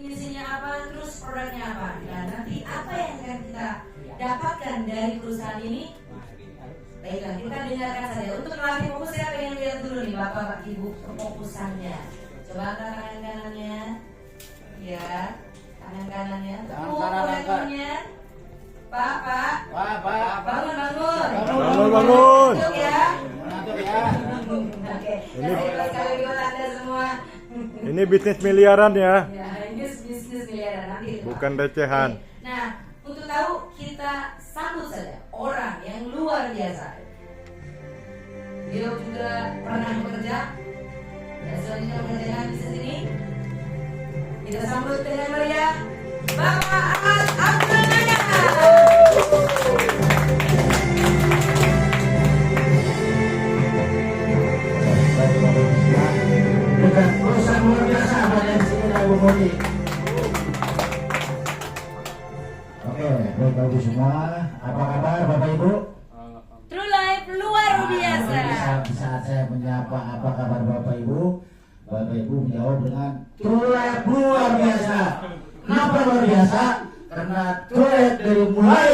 misinya apa, terus produknya apa. Nah, nanti apa yang akan kita dapatkan dari perusahaan ini? Baiklah, kita dengarkan saja. Untuk melatih fokus, saya pengen lihat dulu nih Bapak Ibu fokusannya. Coba angkat tangan kanannya. Ya, tangan kanannya. Tangannya. Pak. Bangun. Bangun. Untuk ya. Oke. Ini Sekali buat Anda semua. Ini bisnis miliaran ya. Ya, ini bisnis miliaran nanti. Bukan recehan. Nah, untuk tahu kita sambut saja orang yang luar biasa. Dia juga pernah bekerja dan selanjutnya mengerjakan bisnis ini. Kita sambut dengan meriah Bapak Ahmad Abdul Naya. Dengan perusahaan luar biasa pada di sini dari Bu Moni. Oke, baik semua. Apa kabar Bapak Ibu? True Life luar biasa. Di saat saya menyapa apa kabar Bapak Ibu menjawab dengan True Life luar biasa. Kenapa luar biasa? Karena True Life dari mulai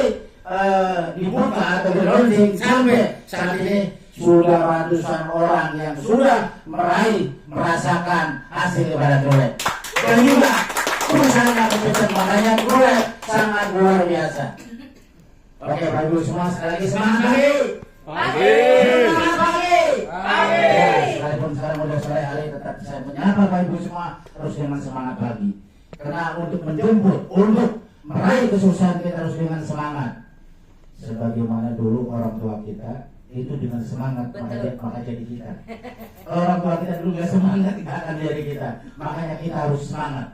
dibuka atau di launching sampai saat ini sudah ratusan orang yang sudah merasakan hasil ibadah True Life. Dan juga perusahaan yang menciptakan makanya True Life sangat luar biasa. Oke, Bapak Ibu semua sekali lagi semangat pagi. Sekalipun sekarang udah sore hari, tetap saya menyapa Bapak Ibu semua harus dengan semangat pagi. Karena untuk menjemput, untuk meraih kesuksesan kita harus dengan semangat. Sebagaimana dulu orang tua kita itu dengan semangat maka jadi kita. Orang tua kita dulu nggak semangat tidak akan jadi kita. Makanya kita harus semangat.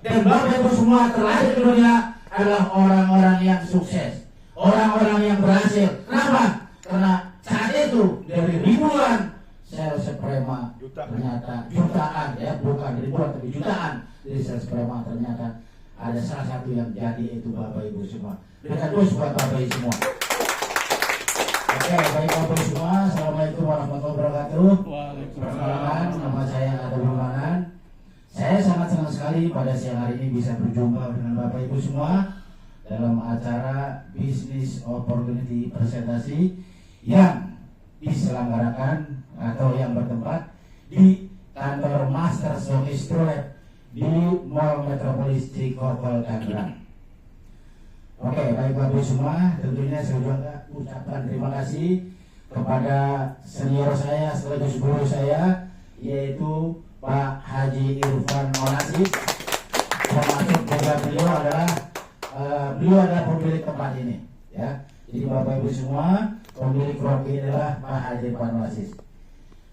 Dan Bapak Ibu semua terlahir di dunia adalah orang-orang yang sukses, orang-orang yang berhasil. Kenapa? Karena saat itu dari ribuan sel sperma ternyata jutaan, ya bukan ribuan tapi jutaan dari sel sperma ternyata ada salah satu yang jadi, itu Bapak Ibu semua. Berikan terus buat Bapak Ibu semua. Oke, baik Bapak Ibu semua, Assalamualaikum warahmatullahi wabarakatuh. Perkenalkan, nama saya Adel Manan. Saya sangat senang sekali pada siang hari ini bisa berjumpa dengan Bapak Ibu semua dalam acara Business Opportunity Presentasi yang diselenggarakan atau yang bertempat di kantor Master Showcase True Life di Mall Metropolis Cikokol Tangerang. Oke, baik Bapak Ibu semua, tentunya saya juga ucapkan terima kasih kepada senior saya sekaligus guru saya, yaitu Pak Haji Irfan Onasi. Termasuk juga beliau adalah pemilik tempat ini, ya. Jadi Bapak Ibu semua, pemilik ruang ini adalah Pak Haji Irfan Onasi.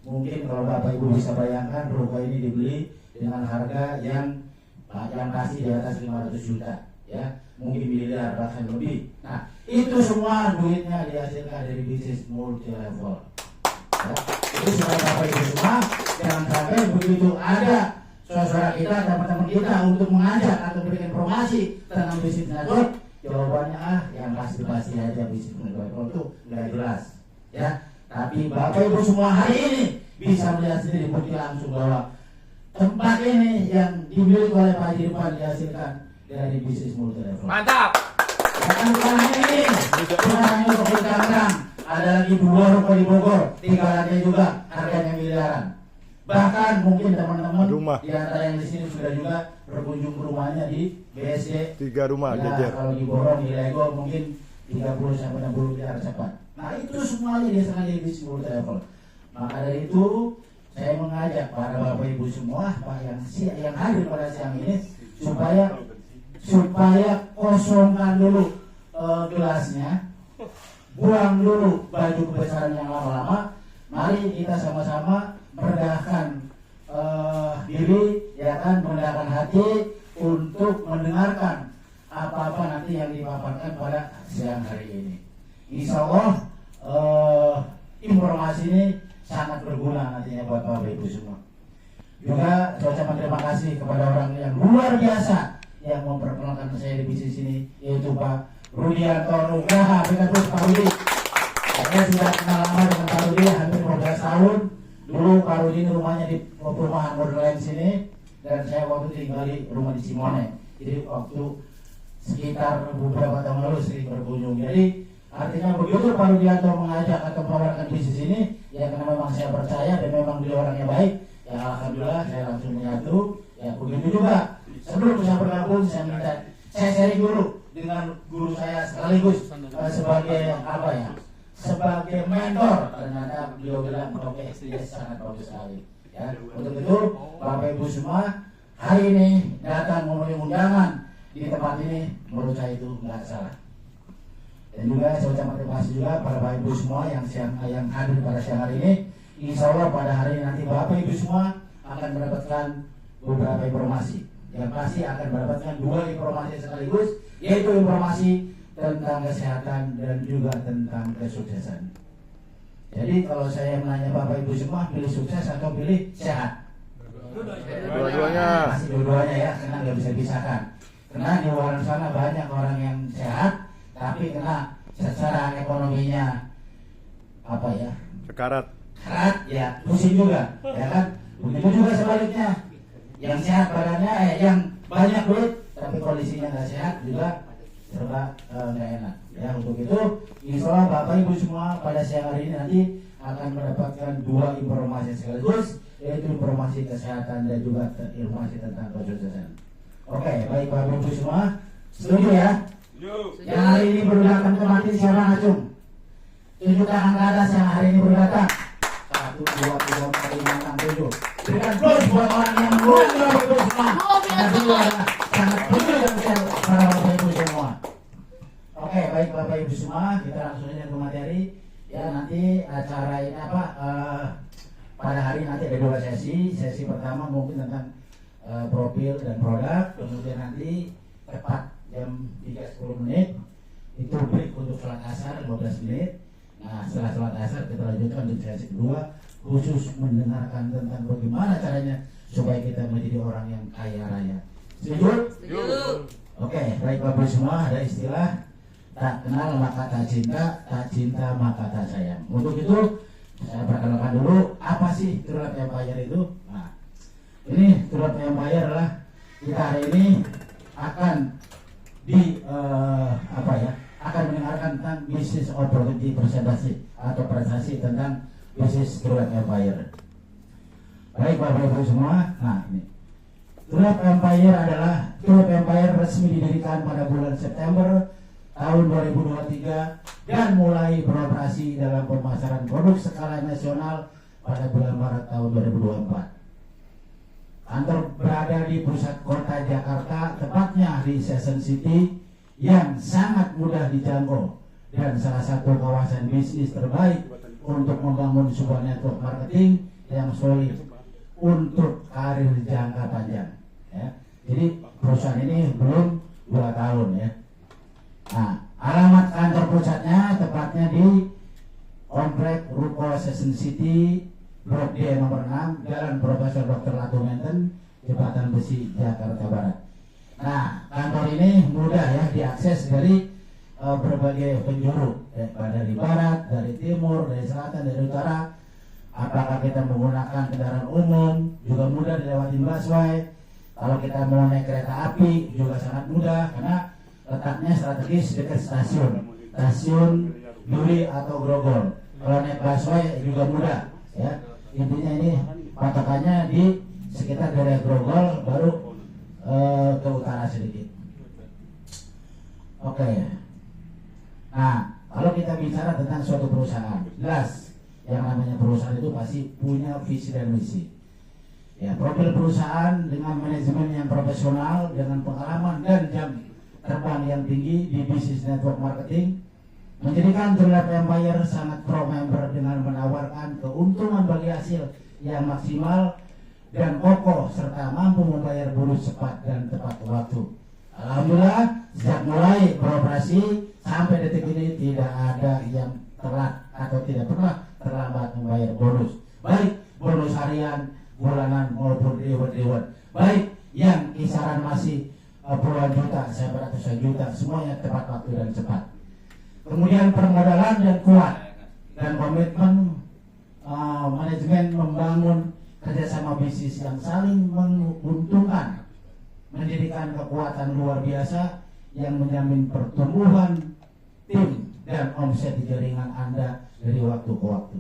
Mungkin kalau Bapak Ibu bisa bayangkan, ruko ini dibeli dengan harga yang kasih di atas 500 juta, ya. Mungkin miliar bahkan lebih. Nah, itu semua duitnya dihasilkan dari bisnis multi level. Ya. Jadi supaya Bapak Ibu semua jangan sampai begitu ada saudara kita, teman-teman kita untuk mengajak atau memberikan informasi tentang bisnis network, jawabannya yang pasti aja bisnis network itu nggak jelas. Ya, tapi Bapak Ibu semua hari ini bisa melihat sendiri bukti langsung bahwa tempat ini yang dimiliki oleh Pak Irfan dihasilkan dari bisnis multi level. Mantap. Bukan ini, bukan hanya untuk di Tangerang, ada lagi 2 ruko di Bogor, 3 lantai juga, harganya miliaran. Bahkan mungkin teman-teman di antara yang di sini sudah juga berkunjung ke rumahnya di BSD. 3 rumah ya, jajar. kalau di Borong, di Lego mungkin 30 sampai 60 miliar cepat. Nah itu semuanya dihasilkan dari bisnis multi level. Maka dari itu saya mengajak para Bapak Ibu semua, Pak yang hadir pada siang ini supaya kosongkan dulu gelasnya, buang dulu baju kebesaran yang lama-lama. Mari kita sama-sama merendahkan diri, ya kan, merendahkan hati untuk mendengarkan apa-apa nanti yang dipaparkan pada siang hari ini. Insya Allah informasi ini sangat berguna nantinya buat Bapak Ibu semua. Juga saya ucapkan terima kasih kepada orang yang luar biasa yang memperkenalkan saya di bisnis ini, yaitu Pak Rudianto Nugraha. Berikan terus Pak Rudi. Saya sudah kenal lama dengan Pak Rudi, hampir 15 tahun. Dulu Pak Rudi rumahnya di perumahan Borderline sini, dan saya waktu tinggal di rumah di Simone. Jadi waktu sekitar beberapa tahun lalu sering berkunjung. Jadi artinya begitu Pak Rudianto mengajak atau menawarkan bisnis ini, ya karena memang saya percaya dan memang beliau orangnya baik, ya alhamdulillah saya langsung menyatu. Ya begitu juga sebelum saya bergabung, saya sharing dulu dengan guru saya sekaligus sebagai apa ya, sebagai mentor. Ternyata beliau bilang oke, dia sangat bagus sekali. Ya, untuk itu Bapak Ibu semua hari ini datang memenuhi undangan di tempat ini, menurut saya itu nggak salah. Dan juga saya ucapkan terima kasih juga pada Bapak Ibu semua yang hadir pada siang hari ini. Insya Allah pada hari ini nanti Bapak Ibu semua akan mendapatkan beberapa informasi. Yang pasti akan mendapatkan 2 informasi sekaligus, yaitu informasi tentang kesehatan dan juga tentang kesuksesan. Jadi kalau saya menanya Bapak Ibu semua, pilih sukses atau pilih sehat? Dua-duanya. Masih dua-duanya ya, karena nggak bisa dipisahkan. Karena di luar sana banyak orang yang sehat, tapi kena secara ekonominya apa ya? Sekarat. Karat ya, pusing juga, ya kan? Begitu juga sebaliknya, yang sehat badannya, yang banyak duit, tapi kondisinya nggak sehat juga serba nggak enak. Ya untuk itu, insya Allah Bapak Ibu semua pada siang hari ini nanti akan mendapatkan 2 informasi sekaligus, yaitu informasi kesehatan dan juga informasi tentang kesuksesan. Oke, baik Bapak Ibu semua, setuju ya? Yang hari ini baru datang ke mati siapa ngacung? Tunjukkan angka atas yang hari ini baru datang. 1, 2, 3, 4, 5, 6, 7. Berikan plus buat orang yang belum Bapak Ibu semua. Nanti sangat penting dan para Bapak Ibu semua. Oke, baik Bapak Ibu semua, kita langsung aja ke materi. Ya nanti acara ini pada hari nanti ada 2 sesi. Sesi pertama mungkin tentang profil dan produk, kemudian nanti tepat jam 3.10 menit itu break untuk sholat asar 15 menit. Nah setelah sholat asar kita lanjutkan di sesi kedua, khusus mendengarkan tentang bagaimana caranya supaya kita menjadi orang yang kaya raya. Setuju? Oke, baik Bapak semua, ada istilah tak kenal maka tak cinta maka tak sayang. Untuk itu saya perkenalkan dulu apa sih Tulip Empire itu. Nah, ini Tulip Empire adalah kita hari ini akan akan mendengarkan tentang bisnis opportunity presentasi atau presentasi tentang bisnis Tulip Empire. Baik Bapak Ibu semua, nah ini Tulip Empire adalah Tulip Empire resmi didirikan pada bulan September tahun 2023 dan mulai beroperasi dalam pemasaran produk skala nasional pada bulan Maret tahun 2024. Kantor berada di pusat kota Jakarta, tepatnya di Season City yang sangat mudah dijangkau dan salah satu kawasan bisnis terbaik untuk membangun sebuah network marketing yang solid untuk karir jangka panjang. Ya. Jadi perusahaan ini belum 2 tahun ya. Nah, alamat kantor pusatnya tepatnya di Komplek Ruko Season City, Blok D nomor 6, Jalan Profesor Dr. Latu Menten, Jembatan Besi, Jakarta Barat. Nah, kantor ini mudah ya diakses dari berbagai penjuru, dari barat, dari timur, dari selatan, dari utara. Apakah kita menggunakan kendaraan umum juga mudah dilewati busway. Kalau kita mau naik kereta api juga sangat mudah karena letaknya strategis dekat stasiun Duri atau Grogol. Kalau naik busway juga mudah ya. Intinya ini patokannya di sekitar daerah Grogol baru ke utara sedikit. Oke. Nah, kalau kita bicara tentang suatu perusahaan, jelas yang namanya perusahaan itu pasti punya visi dan misi. Ya, profil perusahaan dengan manajemen yang profesional, dengan pengalaman dan jam terbang yang tinggi di bisnis network marketing menjadikan Tulip Empire sangat pro member dengan menawarkan keuntungan bagi hasil yang maksimal dan kokoh serta mampu membayar bonus cepat dan tepat waktu. Alhamdulillah sejak mulai beroperasi sampai detik ini tidak ada yang telat atau tidak pernah terlambat membayar bonus, baik bonus harian, bulanan maupun reward, baik yang kisaran masih puluhan juta sampai ratusan juta, semuanya tepat waktu dan cepat. Kemudian permodalan dan kuat dan komitmen manajemen membangun kerjasama bisnis yang saling menguntungkan, menjadikan kekuatan luar biasa yang menjamin pertumbuhan tim dan omset di jaringan Anda dari waktu ke waktu.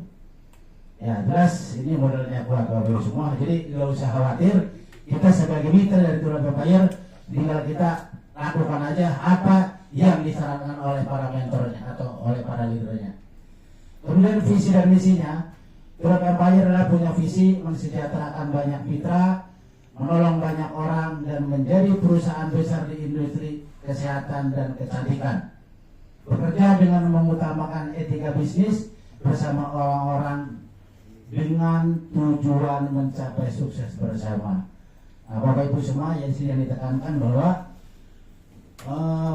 Ya jelas ini modalnya kuat Bapak Ibu semua, jadi nggak usah khawatir. Kita sebagai mitra dari Tulip Empire tinggal kita lakukan aja apa yang disarankan oleh para mentornya atau oleh para leadernya. Kemudian visi dan misinya, Tulip Empire adalah punya visi mensejahterakan banyak mitra, menolong banyak orang, dan menjadi perusahaan besar di industri kesehatan dan kecantikan. Bekerja dengan mengutamakan etika bisnis bersama orang-orang dengan tujuan mencapai sukses bersama. Nah, Bapak Ibu semua yang ditekankan bahwa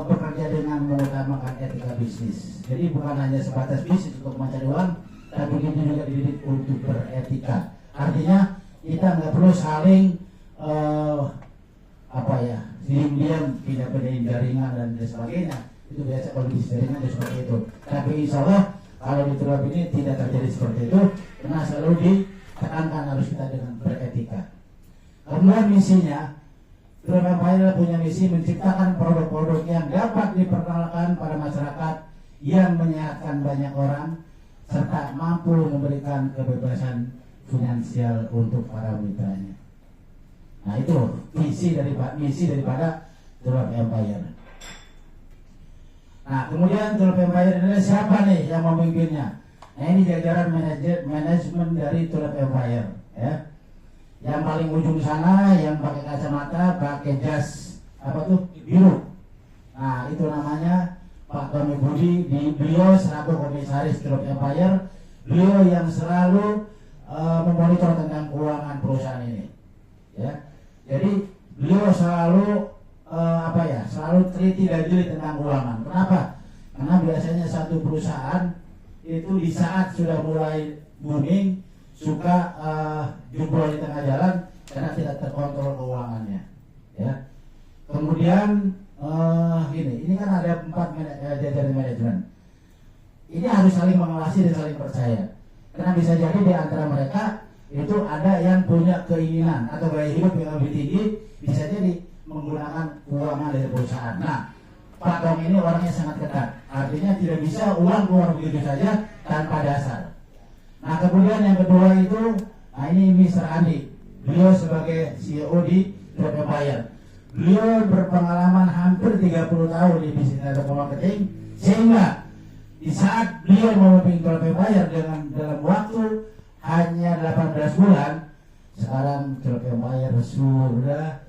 bekerja dengan mengutamakan etika bisnis. Jadi bukan hanya sebatas bisnis untuk mencari uang, tapi kita juga dididik untuk beretika. Artinya kita nggak perlu saling diam-diam pindah-pindahin jaringan dan sebagainya. Itu biasa kalau bisnis jaringan itu seperti itu. Tapi insya Allah kalau di Tulip ini tidak terjadi seperti itu, karena selalu ditekankan harus kita dengan beretika. Kemudian misinya, Tulip Empire punya misi menciptakan produk-produk yang dapat diperkenalkan pada masyarakat, yang menyehatkan banyak orang, serta mampu memberikan kebebasan finansial untuk para mitranya. Nah itu misi daripada Tulip Empire. Nah kemudian Tulip Empire adalah siapa nih yang memimpinnya? Nah ini jajaran manajemen dari Tulip Empire, ya. Yang paling ujung sana yang pakai kacamata, pakai jas biru. Nah itu namanya Pak Tommy Budi. Beliau selaku komisaris Tulip Empire, beliau yang selalu memonitor tentang keuangan perusahaan ini, ya. Jadi beliau selalu selalu teliti dan jeli tentang keuangan. Kenapa? Karena biasanya satu perusahaan itu di saat sudah mulai booming suka jebol di tengah jalan karena tidak terkontrol keuangannya, ya. Kemudian ini kan ada 4 jajaran manajemen. Ini harus saling mengawasi dan saling percaya. Karena bisa jadi di antara mereka itu ada yang punya keinginan atau gaya hidup yang lebih tinggi, bisa jadi menggunakan keuangan dari perusahaan. Nah, Pak Tong ini orangnya sangat ketat. Artinya tidak bisa uang keluar begitu saja tanpa dasar. Nah, kemudian yang kedua itu, ini Mr. Andi. Beliau sebagai CEO di Tulip Empire. Beliau berpengalaman hampir 30 tahun di bisnis network marketing, sehingga di saat beliau memimpin Tulip Empire dalam waktu hanya 18 bulan, sekarang Tulip Empire sudah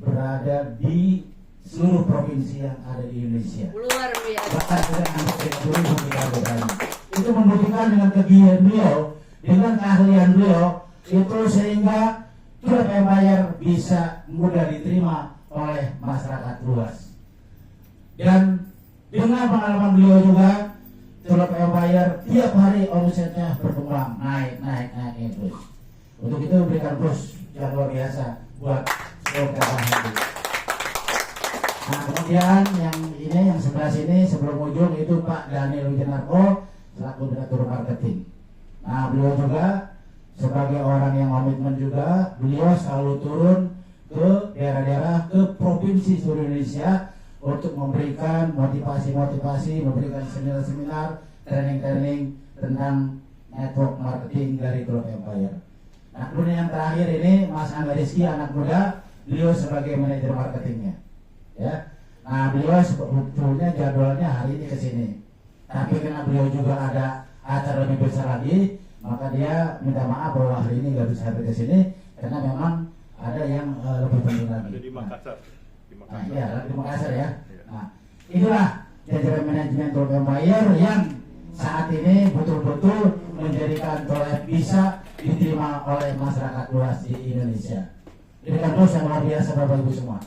berada di seluruh provinsi yang ada di Indonesia. Luar biasa. Bahkan sudah hampir 30 kali. Itu membuktikan dengan kegiatan beliau, dengan keahlian beliau, itu sehingga Tulip Empire bisa mudah diterima oleh masyarakat luas. Dan dengan pengalaman beliau juga, Tulip Empire tiap hari omsetnya berkembang, naik terus. Untuk itu berikan push yang luar biasa buat seluruh karyawan. Nah kemudian yang sebelah sini sebelum ujung itu Pak Daniel Wijanarko selaku Direktur Marketing. Nah beliau juga sebagai orang yang komitmen juga, beliau selalu turun ke daerah-daerah, ke provinsi seluruh Indonesia untuk memberikan motivasi, memberikan seminar-seminar, training tentang network marketing dari Tulip Empire. Nah kemudian yang terakhir ini Mas Angga Rizky, anak muda, beliau sebagai manajer marketingnya, ya. Nah beliau sebetulnya jadwalnya hari ini ke sini, tapi karena beliau juga ada acara lebih besar lagi, maka dia minta maaf bahwa hari ini nggak bisa hadir ke sini karena memang ada yang lebih penting lagi. Ada di Makassar. Nah, iya, di Makassar ya. Nah, itulah jajaran manajemen Tulip Empire yang saat ini betul-betul menjadikan Tulip bisa diterima oleh masyarakat luas di Indonesia. Berikan terus yang luar biasa Bapak Ibu semua.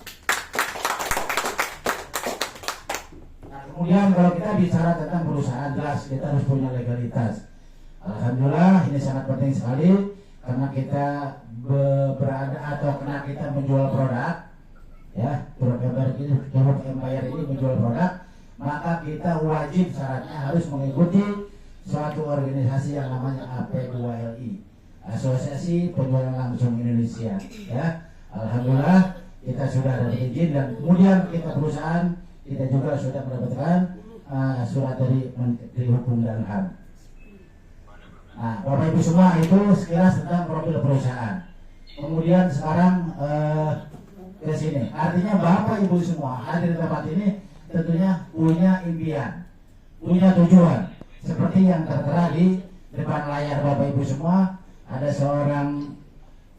Nah, kemudian kalau kita bicara tentang perusahaan, jelas kita harus punya legalitas. Alhamdulillah ini sangat penting sekali karena kita berada atau karena kita menjual produk, ya, Tulip Empire ini menjual produk, maka kita wajib syaratnya harus mengikuti suatu organisasi yang namanya AP2LI. Asosiasi Penjualan Langsung Indonesia. Ya, alhamdulillah kita sudah dapat izin dan kemudian perusahaan kita juga sudah mendapatkan surat dari Menteri Hukum dan HAM. Nah, Bapak Ibu semua itu sekilas tentang profil perusahaan. Kemudian sekarang ke sini. Artinya Bapak Ibu semua hadir di tempat ini tentunya punya impian, punya tujuan. Seperti yang tertera di depan layar Bapak Ibu semua, ada seorang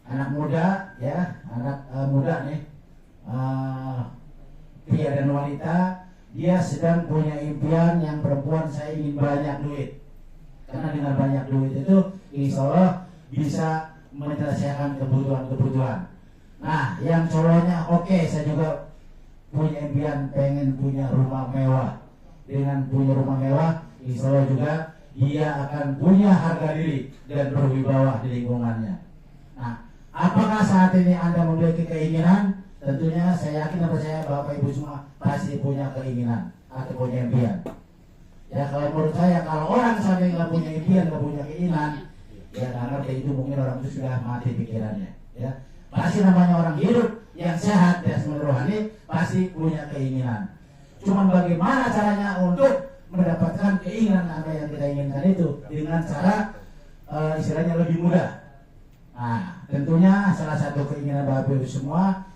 anak muda, ya, anak muda nih, pria dan wanita. Dia sedang punya impian yang perempuan, saya ingin banyak duit. Karena dengan banyak duit itu insya Allah bisa menyelesaikan kebutuhan-kebutuhan. Nah, yang cowoknya oke, saya juga punya impian pengen punya rumah mewah. Dengan punya rumah mewah, insya Allah juga dia akan punya harga diri dan berwibawa di lingkungannya. Nah, apakah saat ini Anda memiliki keinginan? Tentunya saya yakin dan percaya Bapak Ibu semua pasti punya keinginan atau punya impian. Ya, kalau menurut saya, kalau orang sampai nggak punya impian, nggak punya keinginan, ya nggak ngerti, itu mungkin orang itu sudah mati pikirannya. Ya, pasti namanya orang hidup yang sehat dan rohani pasti punya keinginan. Cuman bagaimana caranya untuk mendapatkan keinginan apa yang kita inginkan itu dengan cara istilahnya lebih mudah. Nah, tentunya salah satu keinginan Bapak Ibu semua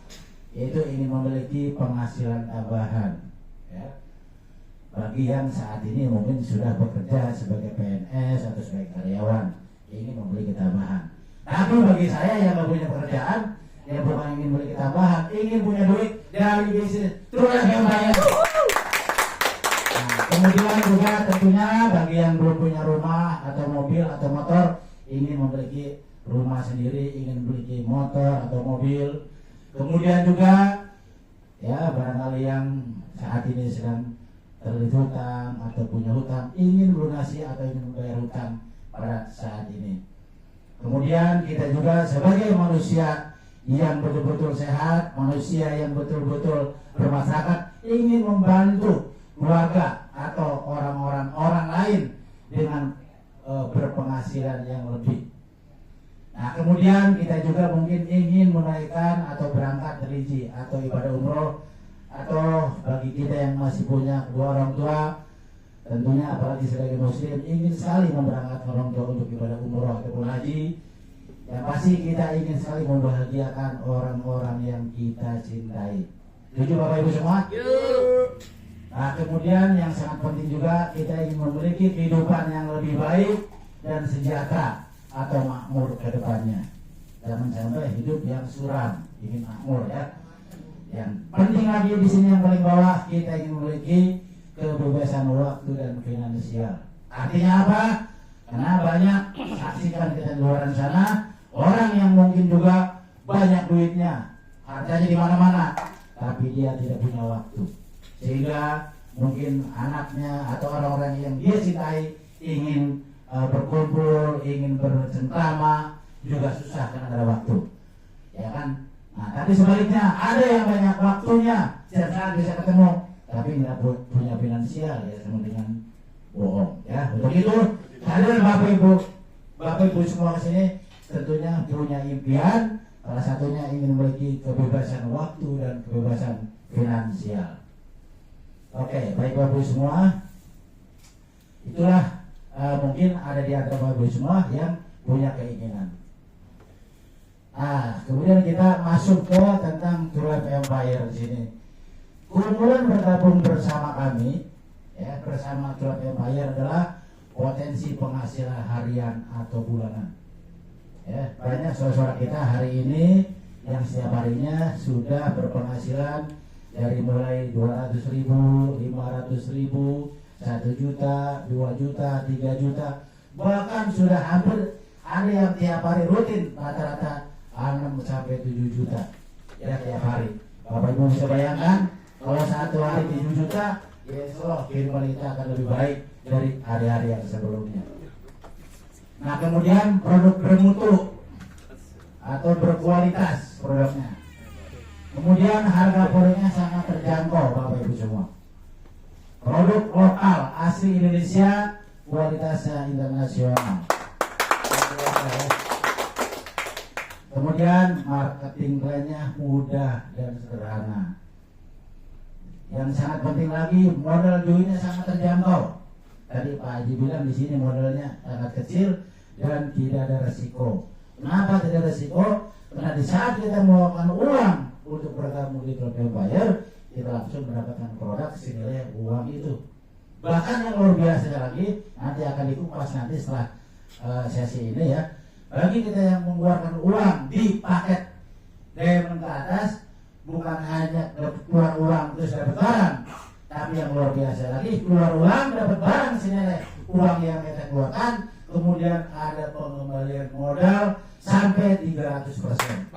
yaitu ingin memiliki penghasilan tambahan. Ya. Bagi yang saat ini mungkin sudah bekerja sebagai PNS atau sebagai karyawan, ingin memiliki tambahan. Tapi bagi saya yang nggak punya pekerjaan, yang bukan ingin memiliki tambahan, ingin punya duit dari bisnis, terus yang bayar. Nah, kemudian juga tentunya bagi yang belum punya rumah atau mobil atau motor, ingin memiliki rumah sendiri, ingin memiliki motor atau mobil. Kemudian juga ya barangkali yang saat ini sedang terlilit hutang atau punya hutang, ingin melunasi atau ingin membayar hutang pada saat ini. Kemudian kita juga sebagai manusia yang betul-betul sehat, manusia yang betul-betul bermasyarakat, ingin membantu keluarga atau orang lain dengan berpenghasilan yang lebih. Nah, kemudian kita juga mungkin ingin menaikkan atau berangkat haji atau ibadah umroh, atau bagi kita yang masih punya kedua orang tua, tentunya apalagi sebagai muslim ingin sekali memberangkatkan orang tua untuk ibadah umroh ataupun haji. Yang pasti kita ingin sekali membahagiakan orang-orang yang kita cintai. Setuju Bapak Ibu semua? Nah, kemudian yang sangat penting juga kita ingin memiliki kehidupan yang lebih baik dan sejahtera atau makmur ke depannya. Jangan sampai hidup yang suram, ingin makmur ya. Yang penting lagi di sini yang paling bawah, kita ingin memiliki kebebasan waktu dan finansial. Artinya apa? Karena banyak saksikan kita di luar sana, orang yang mungkin juga banyak duitnya, hartanya di mana-mana, tapi dia tidak punya waktu. Sehingga mungkin anaknya atau orang-orang yang dia cintai ingin berkumpul, ingin bercengkrama, juga susah karena ada waktu, ya kan? Nah, tapi sebaliknya ada yang banyak waktunya, setiap saat bisa ketemu, tapi nggak punya finansial, ya sama dengan bohong. Ya, untuk itu hadirin Bapak Ibu semua kesini tentunya punya impian, salah satunya ingin memiliki kebebasan waktu dan kebebasan finansial. Oke, baik Bapak Ibu semua, itulah mungkin ada di antara Bapak Ibu semua yang punya keinginan. Nah, kemudian kita masuk ke tentang True Empire di sini. Kebetulan bergabung bersama kami, ya, bersama True Empire adalah potensi penghasilan harian atau bulanan. Ya, banyak saudara kita hari ini yang setiap harinya sudah berpenghasilan dari mulai 200.000, 500.000, 1 juta, 2 juta, 3 juta, bahkan sudah hampir ada yang tiap hari rutin rata-rata 6 sampai 7 juta ya tiap hari. Bapak Ibu bisa bayangkan kalau 1 hari 7 juta, ya insya Allah kehidupan kita akan lebih baik dari hari-hari yang sebelumnya. Nah, kemudian produk bermutu atau berkualitas produknya. Kemudian harga produknya sangat terjangkau Bapak Ibu semua. Produk lokal asli Indonesia, kualitasnya internasional. Kemudian marketing plannya mudah dan sederhana. Yang sangat penting lagi, modal joinnya sangat terjangkau. Tadi Pak Haji bilang di sini modalnya sangat kecil dan tidak ada resiko. Kenapa tidak ada resiko? Karena di saat kita mengeluarkan uang untuk bergabung di Drop Empire, kita langsung mendapatkan produk senilai uang itu. Bahkan yang luar biasa lagi, nanti akan dikupas nanti setelah sesi ini ya. Bagi kita yang mengeluarkan uang di paket diamond ke atas, bukan hanya keluar uang terus dapat barang, tapi yang luar biasa lagi, keluar uang dapat barang senilai uang yang kita keluarkan, kemudian ada pengembalian modal sampai 300%.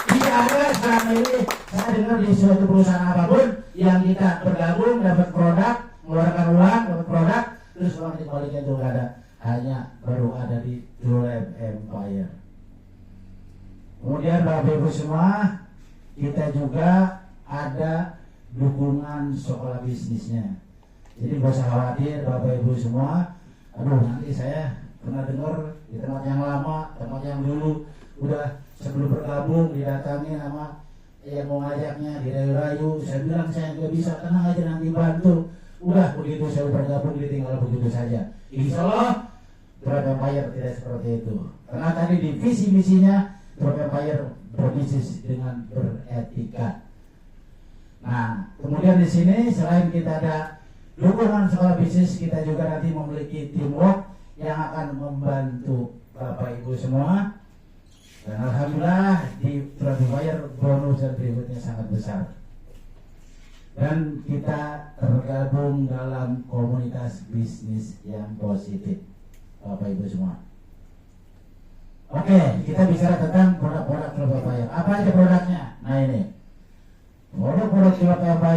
Tidak ada selama ini saya dengar di suatu perusahaan apapun yang kita bergabung dapat produk, mengeluarkan uang dapat produk, terus uang dikembalikan itu nggak ada. Hanya baru ada di Drop Empire. Kemudian Bapak Ibu semua, kita juga ada dukungan sekolah bisnisnya. Jadi nggak usah khawatir Bapak Ibu semua. Aduh, nanti saya pernah dengar di tempat yang lama, tempat yang dulu udah sebelum bergabung didatangi sama yang mau ngajaknya, dirayu-rayu. Saya bilang saya nggak bisa, tenang aja nanti bantu. Udah begitu saya bergabung ditinggal begitu saja. Insya Allah Drop Empire tidak seperti itu. Karena tadi di visi misinya Drop Empire berbisnis dengan beretika. Nah, kemudian di sini selain kita ada dukungan sekolah bisnis, kita juga nanti memiliki teamwork yang akan membantu Bapak Ibu semua. Dan alhamdulillah di Drop Empire bonus dan berikutnya sangat besar. Dan kita tergabung dalam komunitas bisnis yang positif, Bapak Ibu semua. Oke, kita bicara tentang produk-produk Drop Empire. Apa aja produknya? Nah ini, produk-produk Drop Empire.